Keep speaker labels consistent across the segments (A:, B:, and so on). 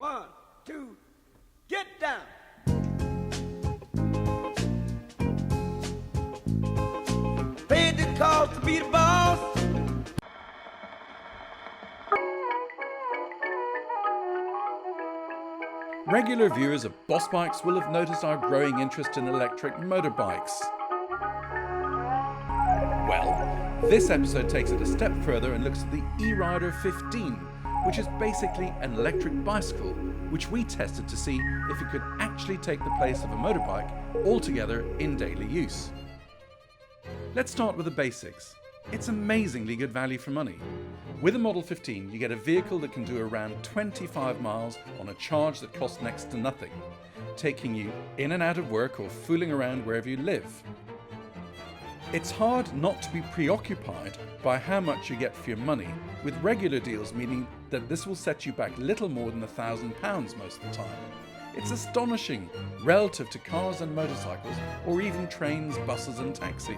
A: 1, 2, get down. Paid the cost to be the boss.
B: Regular viewers of Boss Bikes will have noticed our growing interest in electric motorbikes. Well, this episode takes it a step further and looks at the eRider 15, which is basically an electric bicycle, which we tested to see if it could actually take the place of a motorbike altogether in daily use. Let's start with the basics. It's amazingly good value for money. With a Model 15, you get a vehicle that can do around 25 miles on a charge that costs next to nothing, taking you in and out of work or fooling around wherever you live. It's hard not to be preoccupied by how much you get for your money, with regular deals meaning that this will set you back little more than £1,000 most of the time. It's astonishing relative to cars and motorcycles, or even trains, buses and taxis.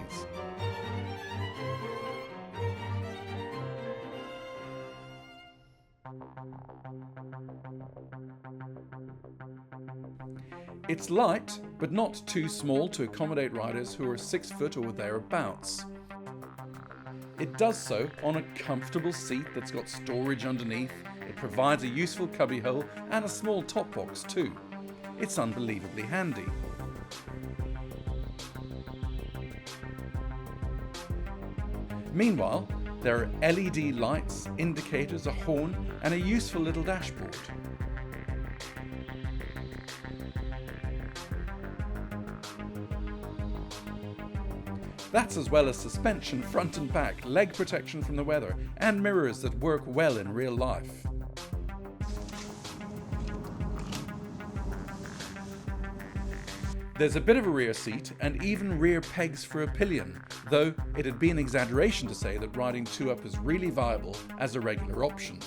B: It's light, but not too small to accommodate riders who are 6 foot or thereabouts. It does so on a comfortable seat that's got storage underneath. It provides a useful cubbyhole and a small top box too. It's unbelievably handy. Meanwhile, there are LED lights, indicators, a horn, and a useful little dashboard. That's as well as suspension front and back, leg protection from the weather, and mirrors that work well in real life. There's a bit of a rear seat and even rear pegs for a pillion, though it'd be an exaggeration to say that riding 2-up is really viable as a regular option.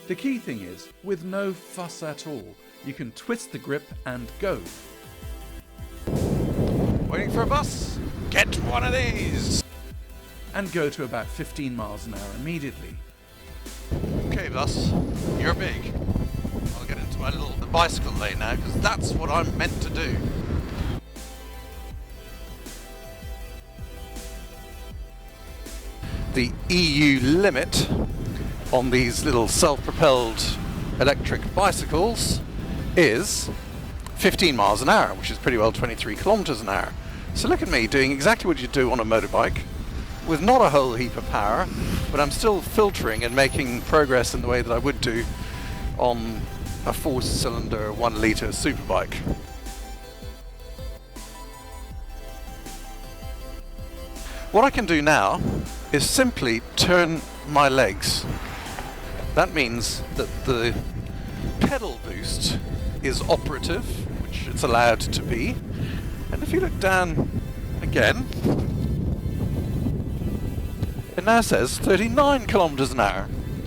B: The key thing is, with no fuss at all, you can twist the grip and go.
C: Waiting for a bus? Get one of these!
B: And go to about 15 miles an hour immediately.
C: Okay, bus, you're big. I'll get into my little bicycle lane now, because that's what I'm meant to do. The EU limit on these little self-propelled electric bicycles is 15 miles an hour, which is pretty well 23 kilometers an hour. So look at me doing exactly what you do on a motorbike with not a whole heap of power, but I'm still filtering and making progress in the way that I would do on a 4-cylinder 1-litre superbike. What I can do now is simply turn my legs. That means that the pedal boost is operative, which it's allowed to be. And if you look down again, it now says 39 kilometers an hour,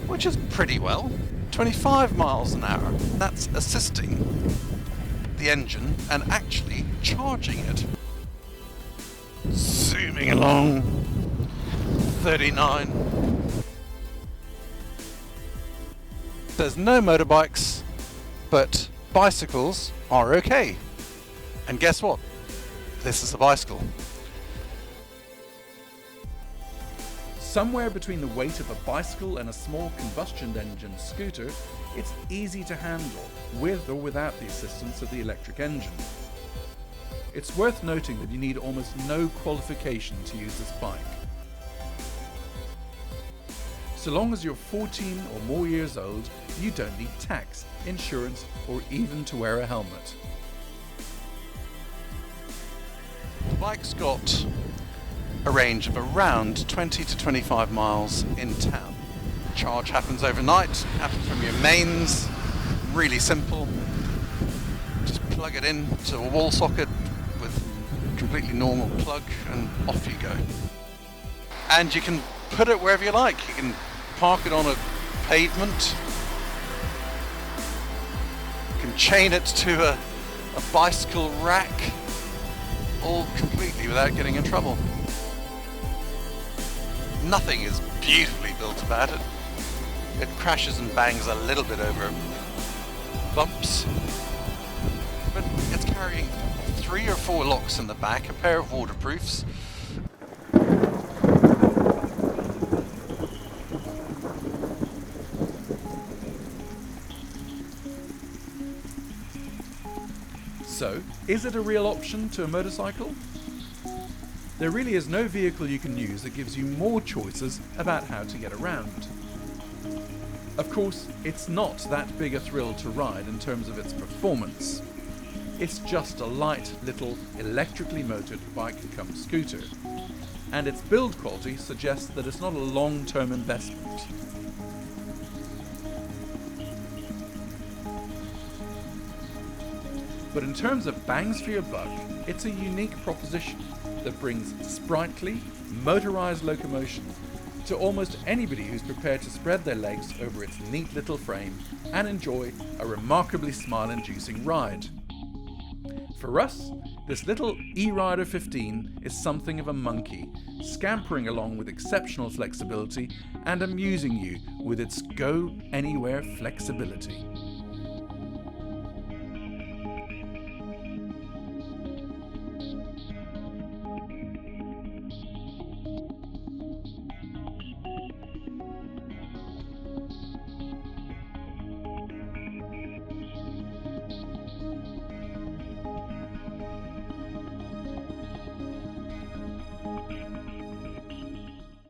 C: which is pretty well 25 miles an hour. That's assisting the engine and actually charging it. Zooming along, 39. There's no motorbikes, but bicycles are okay. And guess what? This is a bicycle.
B: Somewhere between the weight of a bicycle and a small combustion engine scooter, it's easy to handle, with or without the assistance of the electric engine. It's worth noting that you need almost no qualification to use this bike. So long as you're 14 or more years old, you don't need tax, insurance, or even to wear a helmet.
C: The bike's got a range of around 20 to 25 miles in town. Charge happens overnight, happens from your mains, really simple. Just plug it in to a wall socket with a completely normal plug and off you go. And you can put it wherever you like. You can park it on a pavement. You can chain it to a bicycle rack, all completely without getting in trouble. Nothing is beautifully built about it. It crashes and bangs a little bit over bumps, but it's carrying 3 or 4 locks in the back, a pair of waterproofs.
B: So, is it a real option to a motorcycle? There really is no vehicle you can use that gives you more choices about how to get around. Of course, it's not that big a thrill to ride in terms of its performance. It's just a light little electrically motored bike-cum-scooter, and its build quality suggests that it's not a long-term investment. But in terms of bangs for your buck, it's a unique proposition that brings sprightly, motorized locomotion to almost anybody who's prepared to spread their legs over its neat little frame and enjoy a remarkably smile-inducing ride. For us, this little eRider 15 is something of a monkey, scampering along with exceptional flexibility and amusing you with its go-anywhere flexibility.